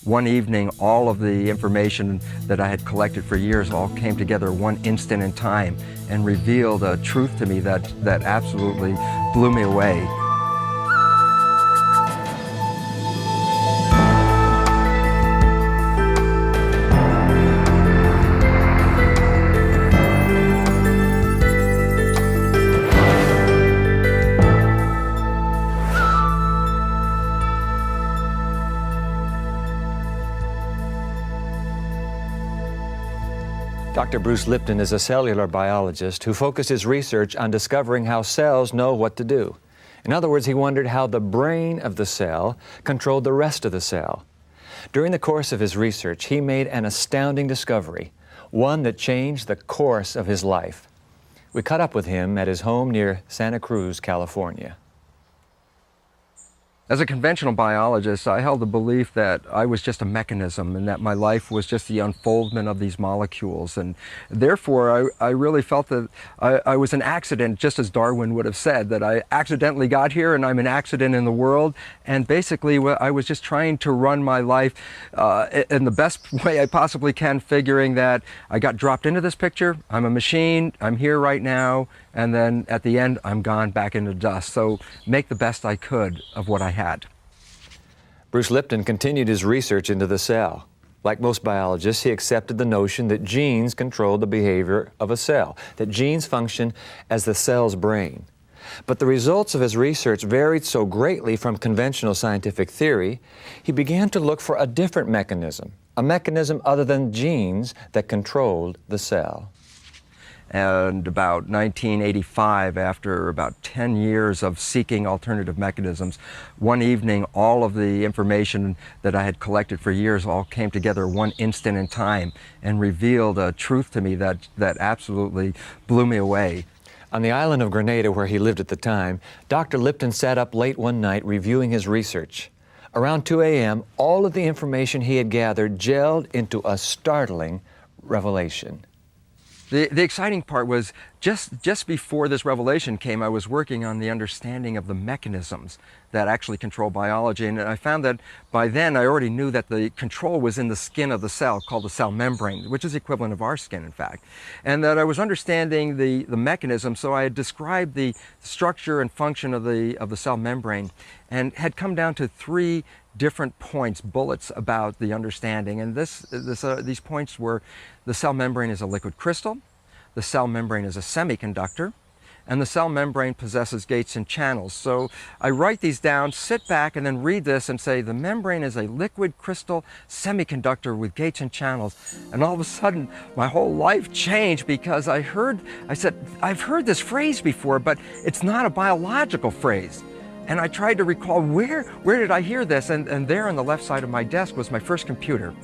One evening, all of the information that I had collected for years all came together one instant in time and revealed a truth to me that absolutely blew me away. Dr. Bruce Lipton is a cellular biologist who focused his research on discovering how cells know what to do. In other words, he wondered how the brain of the cell controlled the rest of the cell. During the course of his research, he made an astounding discovery, one that changed the course of his life. We caught up with him at his home near Santa Cruz, California. As a conventional biologist, I held the belief that I was just a mechanism and that my life was just the unfoldment of these molecules. And therefore, I really felt that I was an accident, just as Darwin would have said, that I accidentally got here and I'm an accident in the world. And basically, I was just trying to run my life in the best way I possibly can, figuring that I got dropped into this picture, I'm a machine, I'm here right now, and then at the end, I'm gone back into dust. So make the best I could of what I had. Bruce Lipton continued his research into the cell. Like most biologists, he accepted the notion that genes control the behavior of a cell, that genes function as the cell's brain. But the results of his research varied so greatly from conventional scientific theory, he began to look for a different mechanism, a mechanism other than genes that controlled the cell. And about 1985, after about 10 years of seeking alternative mechanisms, one evening all of the information that I had collected for years all came together one instant in time and revealed a truth to me that absolutely blew me away. On the island of Grenada, where he lived at the time, Dr. Lipton sat up late one night reviewing his research. Around 2 a.m., all of the information he had gathered gelled into a startling revelation. The exciting part was just before this revelation came, I was working on the understanding of the mechanisms that actually control biology. And I found that by then I already knew that the control was in the skin of the cell, called the cell membrane, which is the equivalent of our skin, in fact. And that I was understanding the mechanism, so I had described the structure and function of the cell membrane and had come down to three different points, bullets about the understanding. And these points were: the cell membrane is a liquid crystal, the cell membrane is a semiconductor, and the cell membrane possesses gates and channels. So I write these down, sit back, and then read this and say, the membrane is a liquid crystal semiconductor with gates and channels. And all of a sudden, my whole life changed, because I said, I've heard this phrase before, but it's not a biological phrase. And I tried to recall, where did I hear this? And there on the left side of my desk was my first computer.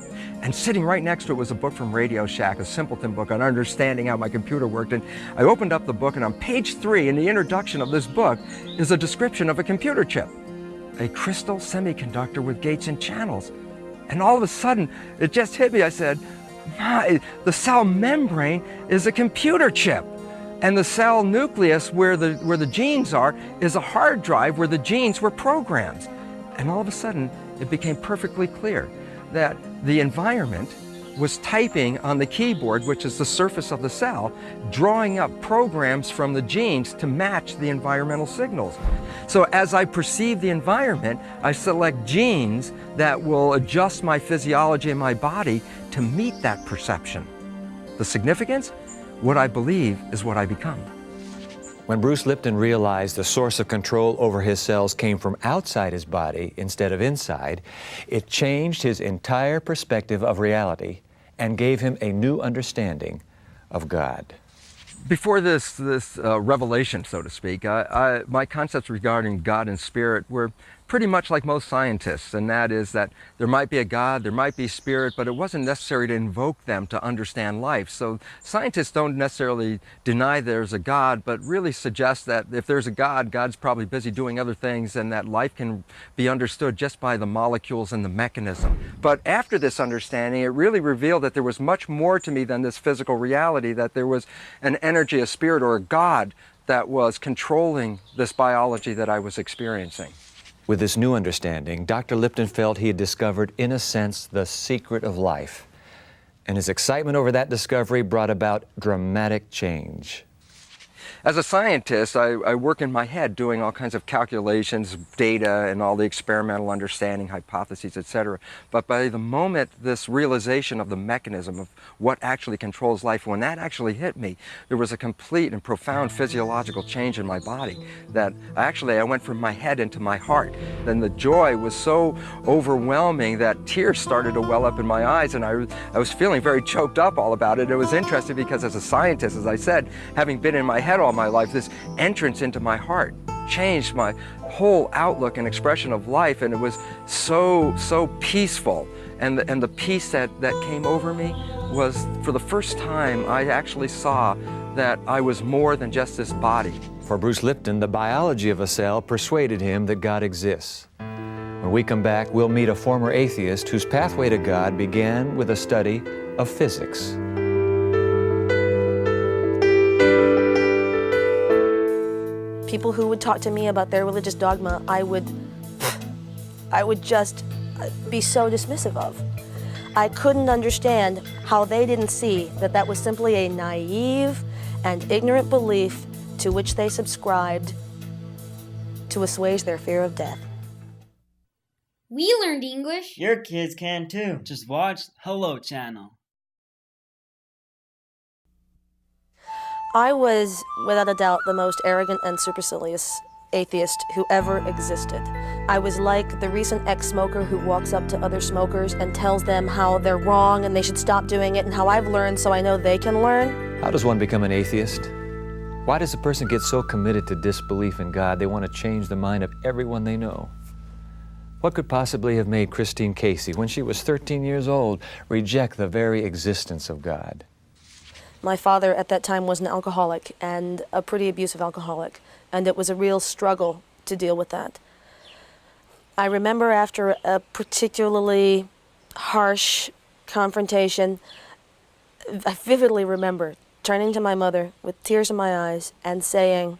And sitting right next to it was a book from Radio Shack, a simpleton book on understanding how my computer worked. And I opened up the book, and on page 3 in the introduction of this book is a description of a computer chip. A crystal semiconductor with gates and channels. And all of a sudden, it just hit me. I said, the cell membrane is a computer chip. And the cell nucleus, where the genes are, is a hard drive where the genes were programs. And all of a sudden, it became perfectly clear that the environment was typing on the keyboard, which is the surface of the cell, drawing up programs from the genes to match the environmental signals. So as I perceive the environment, I select genes that will adjust my physiology and my body to meet that perception. The significance? What I believe is what I become. When Bruce Lipton realized the source of control over his cells came from outside his body instead of inside, it changed his entire perspective of reality and gave him a new understanding of God. Before this revelation, so to speak, my concepts regarding God and spirit were pretty much like most scientists, and that is that there might be a God, there might be spirit, but it wasn't necessary to invoke them to understand life. So scientists don't necessarily deny there's a God, but really suggest that if there's a God, God's probably busy doing other things, and that life can be understood just by the molecules and the mechanism. But after this understanding, it really revealed that there was much more to me than this physical reality, that there was an energy, a spirit, or a God that was controlling this biology that I was experiencing. With this new understanding, Dr. Lipton felt he had discovered, in a sense, the secret of life. And his excitement over that discovery brought about dramatic change. As a scientist, I work in my head doing all kinds of calculations, data, and all the experimental understanding, hypotheses, etc. But by the moment this realization of the mechanism of what actually controls life, when that actually hit me, there was a complete and profound physiological change in my body that I went from my head into my heart. Then the joy was so overwhelming that tears started to well up in my eyes, and I was feeling very choked up all about it. It was interesting because as a scientist, as I said, having been in my head all my life, this entrance into my heart changed my whole outlook and expression of life, and it was so peaceful. And the peace that came over me was, for the first time, I actually saw that I was more than just this body. For Bruce Lipton, the biology of a cell persuaded him that God exists. When we come back, we'll meet a former atheist whose pathway to God began with a study of physics. People who would talk to me about their religious dogma, I would just be so dismissive of. I couldn't understand how they didn't see that that was simply a naive and ignorant belief to which they subscribed to assuage their fear of death. We learned English. Your kids can too. Just watch Hello Channel. I was, without a doubt, the most arrogant and supercilious atheist who ever existed. I was like the recent ex-smoker who walks up to other smokers and tells them how they're wrong and they should stop doing it and how I've learned so I know they can learn. How does one become an atheist? Why does a person get so committed to disbelief in God they want to change the mind of everyone they know? What could possibly have made Christine Casey, when she was 13 years old, reject the very existence of God? My father at that time was an alcoholic, and a pretty abusive alcoholic, and it was a real struggle to deal with that. I remember after a particularly harsh confrontation, I vividly remember turning to my mother with tears in my eyes and saying,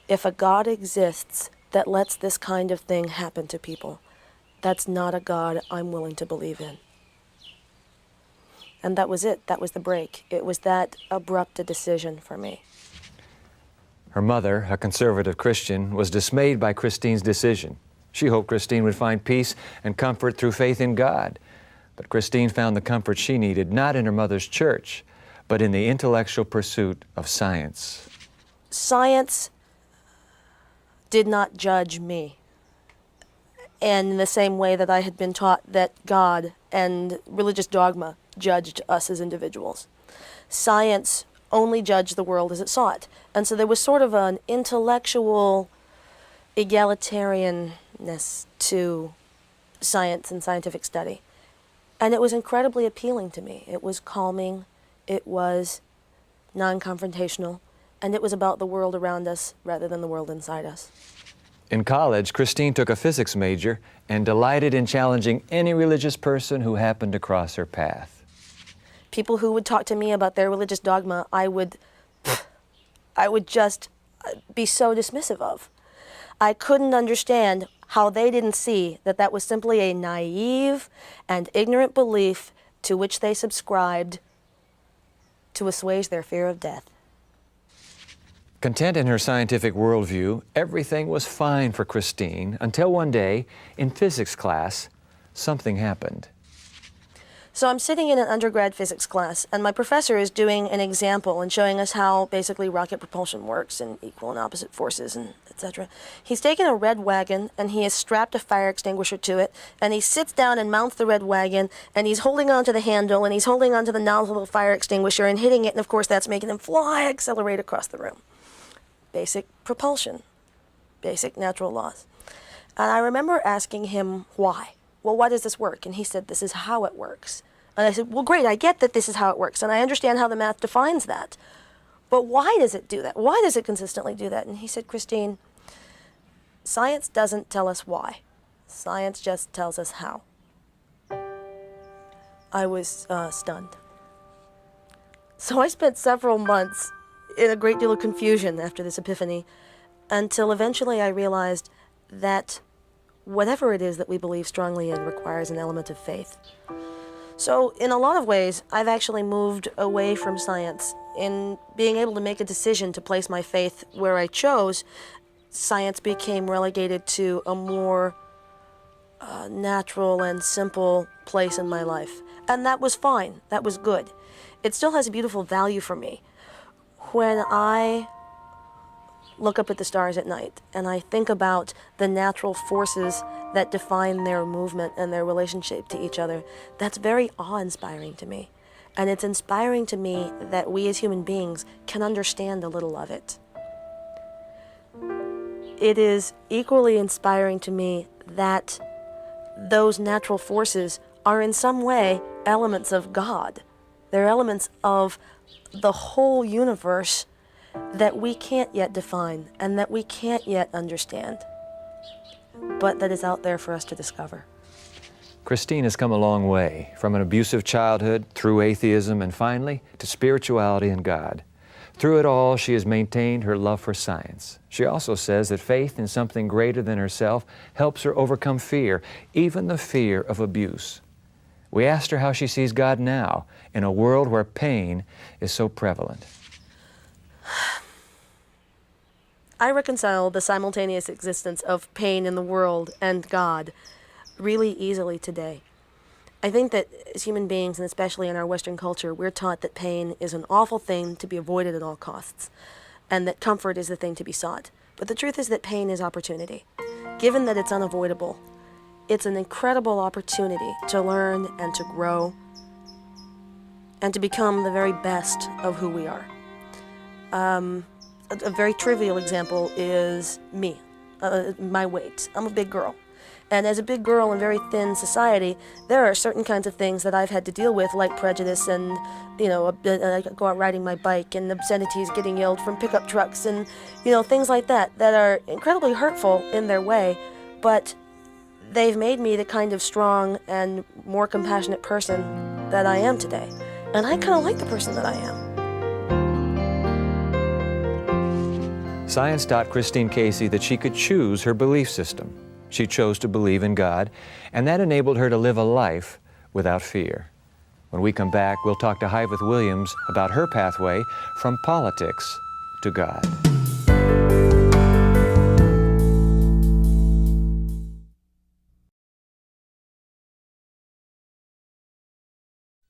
if a God exists that lets this kind of thing happen to people, that's not a God I'm willing to believe in. And that was it. That was the break. It was that abrupt a decision for me. Her mother, a conservative Christian, was dismayed by Christine's decision. She hoped Christine would find peace and comfort through faith in God. But Christine found the comfort she needed not in her mother's church, but in the intellectual pursuit of science. Science did not judge me. And in the same way that I had been taught that God and religious dogma judged us as individuals. Science only judged the world as it saw it. And so there was sort of an intellectual egalitarianness to science and scientific study. And it was incredibly appealing to me. It was calming, it was non-confrontational, and it was about the world around us rather than the world inside us. In college, Christine took a physics major and delighted in challenging any religious person who happened to cross her path. People who would talk to me about their religious dogma, I would just be so dismissive of. I couldn't understand how they didn't see that that was simply a naive and ignorant belief to which they subscribed to assuage their fear of death. Content in her scientific worldview, everything was fine for Christine until one day, in physics class, something happened. So I'm sitting in an undergrad physics class, and my professor is doing an example and showing us how basically rocket propulsion works and equal and opposite forces and etc. He's taken a red wagon and he has strapped a fire extinguisher to it, and he sits down and mounts the red wagon, and he's holding onto the handle and he's holding onto the nozzle of the fire extinguisher and hitting it, and of course that's making him fly, accelerate across the room. Basic propulsion, basic natural laws. And I remember asking him why. Well, why does this work? And he said, this is how it works. And I said, well, great, I get that this is how it works, and I understand how the math defines that. But why does it do that? Why does it consistently do that? And he said, Christine, science doesn't tell us why. Science just tells us how. I was stunned. So I spent several months in a great deal of confusion after this epiphany, until eventually I realized that whatever it is that we believe strongly in requires an element of faith. So in a lot of ways, I've actually moved away from science. In being able to make a decision to place my faith where I chose, science became relegated to a more natural and simple place in my life. And that was fine. That was good. It still has a beautiful value for me. When I look up at the stars at night and I think about the natural forces that define their movement and their relationship to each other, that's very awe-inspiring to me. And it's inspiring to me that we as human beings can understand a little of it. It is equally inspiring to me that those natural forces are in some way elements of God. They're elements of the whole universe that we can't yet define and that we can't yet understand, but that is out there for us to discover. Christine has come a long way, from an abusive childhood, through atheism, and finally to spirituality and God. Through it all, she has maintained her love for science. She also says that faith in something greater than herself helps her overcome fear, even the fear of abuse. We asked her how she sees God now, in a world where pain is so prevalent. I reconcile the simultaneous existence of pain in the world and God really easily today. I think that as human beings, and especially in our Western culture, we're taught that pain is an awful thing to be avoided at all costs, and that comfort is the thing to be sought. But the truth is that pain is opportunity. Given that it's unavoidable, it's an incredible opportunity to learn and to grow and to become the very best of who we are. A very trivial example is me, my weight. I'm a big girl. And as a big girl in very thin society, there are certain kinds of things that I've had to deal with, like prejudice and, I go out riding my bike and obscenities getting yelled from pickup trucks and, things like that are incredibly hurtful in their way, but they've made me the kind of strong and more compassionate person that I am today. And I kind of like the person that I am. Science taught Christine Casey that she could choose her belief system. She chose to believe in God, and that enabled her to live a life without fear. When we come back, we'll talk to Hyveth Williams about her pathway from politics to God.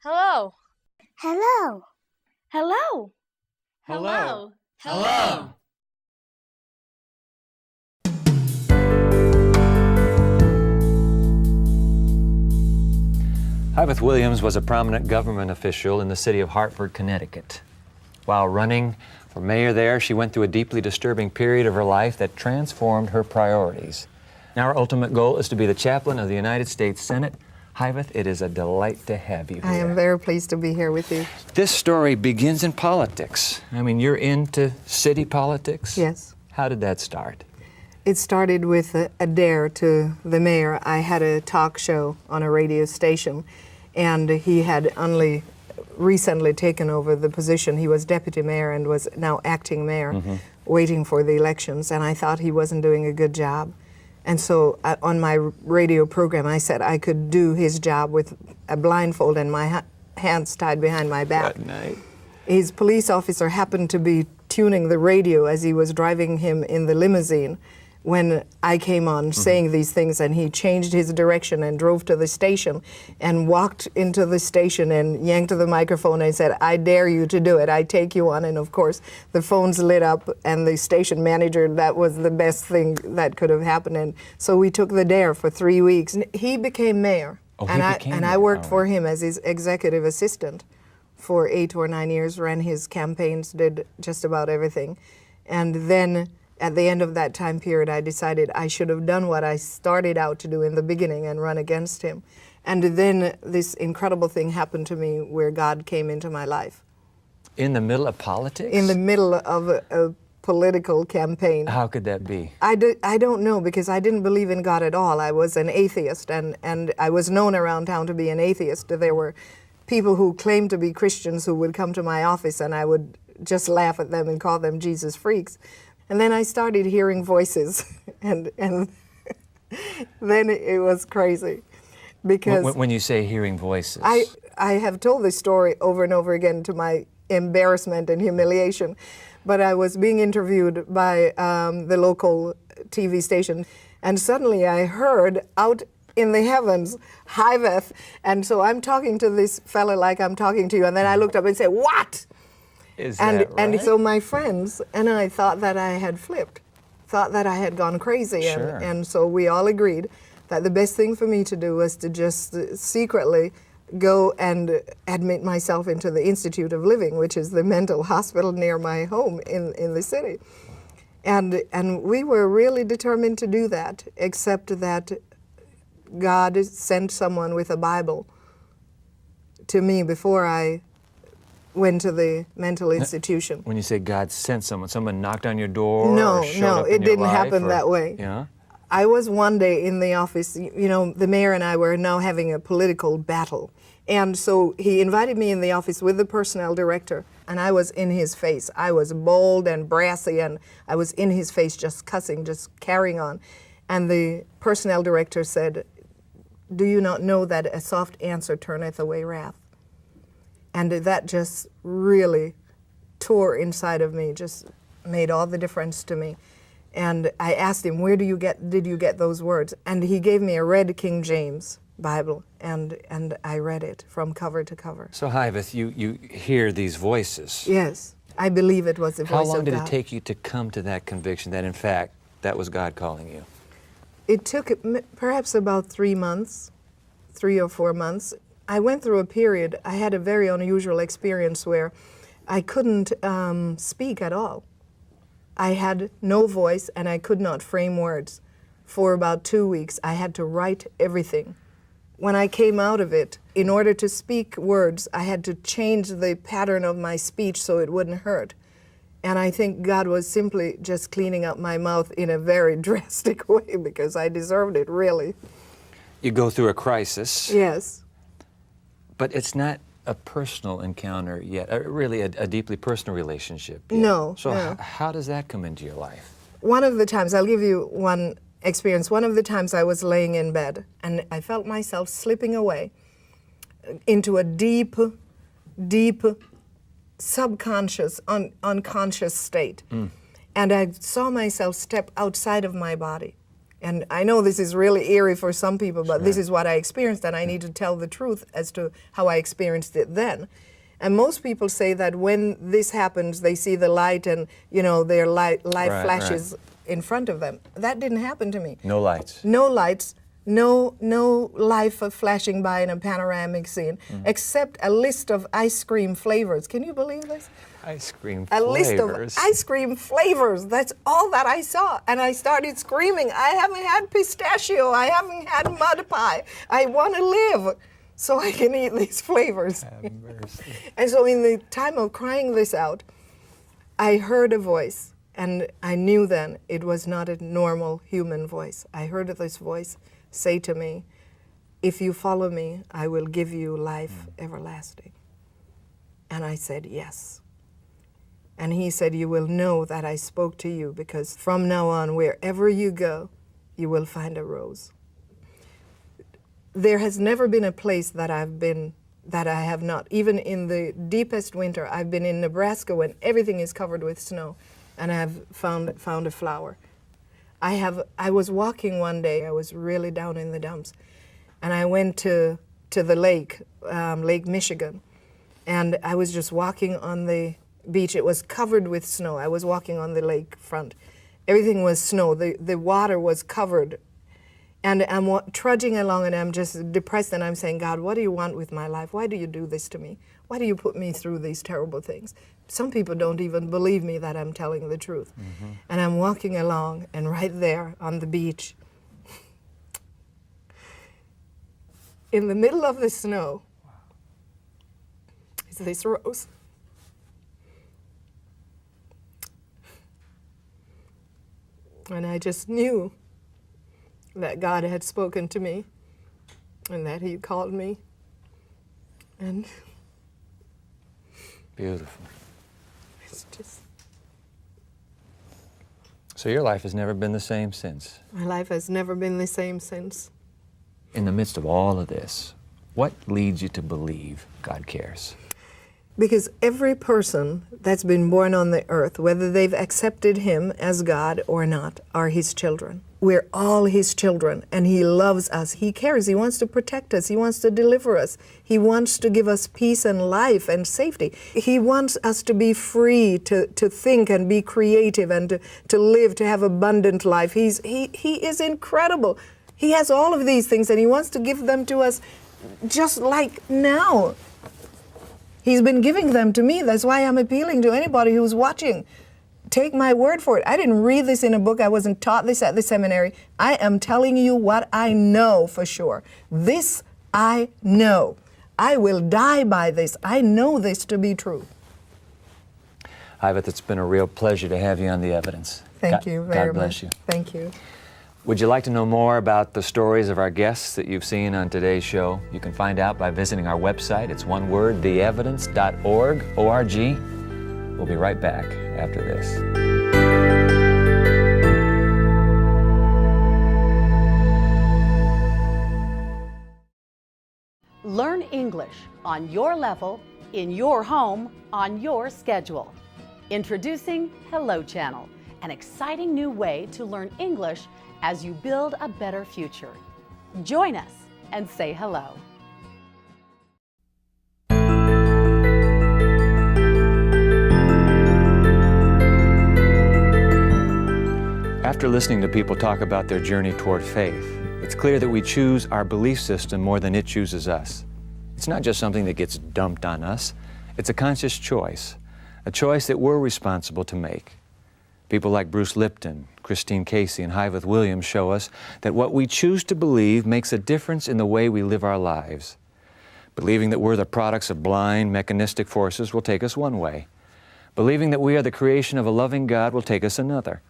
Hello. Hello. Hello. Hello. Hello. Hyveth Williams was a prominent government official in the city of Hartford, Connecticut. While running for mayor there, she went through a deeply disturbing period of her life that transformed her priorities. Now her ultimate goal is to be the chaplain of the United States Senate. Hyveth, it is a delight to have you here. I am very pleased to be here with you. This story begins in politics. I mean, you're into city politics? Yes. How did that start? It started with a dare to the mayor. I had a talk show on a radio station, and he had only recently taken over the position. He was deputy mayor and was now acting mayor, waiting for the elections, and I thought he wasn't doing a good job. And so on my radio program, I said I could do his job with a blindfold and my hands tied behind my back. That night. His police officer happened to be tuning the radio as he was driving him in the limousine when I came on saying these things, and he changed his direction and drove to the station and walked into the station and yanked the microphone and said, "I dare you to do it, I take you on." And of course the phones lit up, and the station manager, that was the best thing that could have happened. And so we took the dare for 3 weeks. He became mayor. Oh, and he became I mayor. worked All for right. him as his executive assistant for 8 or 9 years, ran his campaigns, did just about everything. And then at the end of that time period, I decided I should have done what I started out to do in the beginning and run against him. And then this incredible thing happened to me where God came into my life. In the middle of politics? In the middle of a political campaign. How could that be? I don't know, because I didn't believe in God at all. I was an atheist, and I was known around town to be an atheist. There were people who claimed to be Christians who would come to my office, and I would just laugh at them and call them Jesus freaks. And then I started hearing voices, and then it was crazy. Because When you say hearing voices. I have told this story over and over again to my embarrassment and humiliation, but I was being interviewed by the local TV station, and suddenly I heard out in the heavens, "Hiveth," and so I'm talking to this fella like I'm talking to you, and then I looked up and said, "What?" Is And that right? and so my friends and I thought that I had flipped, thought that I had gone crazy, Sure. and so we all agreed that the best thing for me to do was to just secretly go and admit myself into the Institute of Living, which is the mental hospital near my home in the city. And we were really determined to do that, except that God sent someone with a Bible to me before I went to the mental institution. When you say God sent someone knocked on your door? No, or showed no, up in it your didn't life, happen or- that way. Yeah? I was one day in the office, you know, the mayor and I were now having a political battle. And so he invited me in the office with the personnel director, and I was in his face. I was bold and brassy, and I was in his face just cussing, just carrying on. And the personnel director said, "Do you not know that a soft answer turneth away wrath?" And that just really tore inside of me, just made all the difference to me. And I asked him, did you get those words? And he gave me a red King James Bible, and I read it from cover to cover. So, Hiveth, you hear these voices. Yes, I believe it was the voice of God. How long did it take you to come to that conviction that, in fact, that was God calling you? It took perhaps about 3 months, 3 or 4 months. I went through a period, I had a very unusual experience where I couldn't speak at all. I had no voice and I could not frame words. For about 2 weeks, I had to write everything. When I came out of it, in order to speak words, I had to change the pattern of my speech so it wouldn't hurt. And I think God was simply just cleaning up my mouth in a very drastic way because I deserved it, really. You go through a crisis, Yes. but it's not a personal encounter yet, really a deeply personal relationship yet. No, So no. how does that come into your life? One of the times, I'll give you one experience. One of the times I was laying in bed and I felt myself slipping away into a deep, deep subconscious, unconscious state. And I saw myself step outside of my body. And I know this is really eerie for some people, but this is what I experienced, and I need to tell the truth as to how I experienced it then. And most people say that when this happens, they see the light and, you know, their light flashes in front of them. That didn't happen to me. No lights. No lights, no life flashing by in a panoramic scene, except a list of ice cream flavors. Can you believe this? Ice cream A flavors. list of ice cream flavors. That's all that I saw. And I started screaming, I haven't had pistachio. I haven't had mud pie. I want to live so I can eat these flavors. And so in the time of crying this out, I heard a voice. And I knew then it was not a normal human voice. I heard this voice say to me, "If you follow me, I will give you life everlasting." And I said, "Yes." And he said, "You will know that I spoke to you, because from now on, wherever you go, you will find a rose." There has never been a place that I've been that I have not. Even in the deepest winter, I've been in Nebraska when everything is covered with snow, and I have found a flower. I was walking one day, I was really down in the dumps, and I went to the lake, Lake Michigan, and I was just walking on the beach. It was covered with snow. I was walking on the lake front. Everything was snow. The water was covered. And I'm trudging along, and I'm just depressed, and I'm saying, "God, what do you want with my life? Why do you do this to me? Why do you put me through these terrible things?" Some people don't even believe me that I'm telling the truth. And I'm walking along, and right there on the beach, in the middle of the snow, is this rose. And I just knew that God had spoken to me and that He called me. And Beautiful. it's just... So your life has never been the same since. My life has never been the same since. In the midst of all of this, what leads you to believe God cares? Because every person that's been born on the earth, whether they've accepted Him as God or not, are His children. We're all His children, and He loves us. He cares. He wants to protect us. He wants to deliver us. He wants to give us peace and life and safety. He wants us to be free to think and be creative and to live, to have abundant life. He is incredible. He has all of these things, and He wants to give them to us just like now. He's been giving them to me. That's why I'm appealing to anybody who's watching. Take my word for it. I didn't read this in a book. I wasn't taught this at the seminary. I am telling you what I know for sure. This I know. I will die by this. I know this to be true. Ivet, it's been a real pleasure to have you on The Evidence. Thank you very much. God bless you. Thank you. Would you like to know more about the stories of our guests that you've seen on today's show? You can find out by visiting our website. It's one word, theevidence.org, O-R-G. We'll be right back after this. Learn English on your level, in your home, on your schedule. Introducing Hello Channel, an exciting new way to learn English as you build a better future. Join us and say hello. After listening to people talk about their journey toward faith, it's clear that we choose our belief system more than it chooses us. It's not just something that gets dumped on us. It's a conscious choice, a choice that we're responsible to make. People like Bruce Lipton, Christine Casey, and Hyveth Williams show us that what we choose to believe makes a difference in the way we live our lives. Believing that we're the products of blind, mechanistic forces will take us one way. Believing that we are the creation of a loving God will take us another.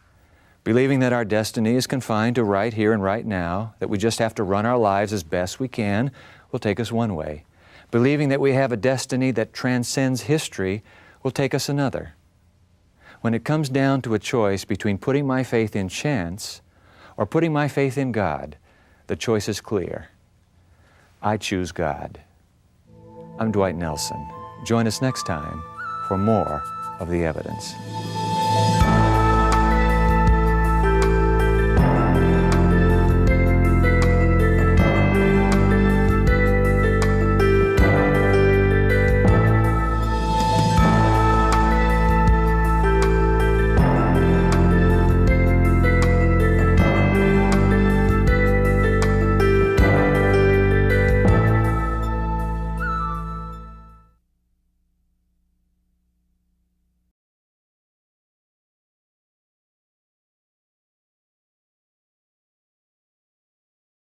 Believing that our destiny is confined to right here and right now, that we just have to run our lives as best we can, will take us one way. Believing that we have a destiny that transcends history will take us another. When it comes down to a choice between putting my faith in chance or putting my faith in God, the choice is clear. I choose God. I'm Dwight Nelson. Join us next time for more of The Evidence.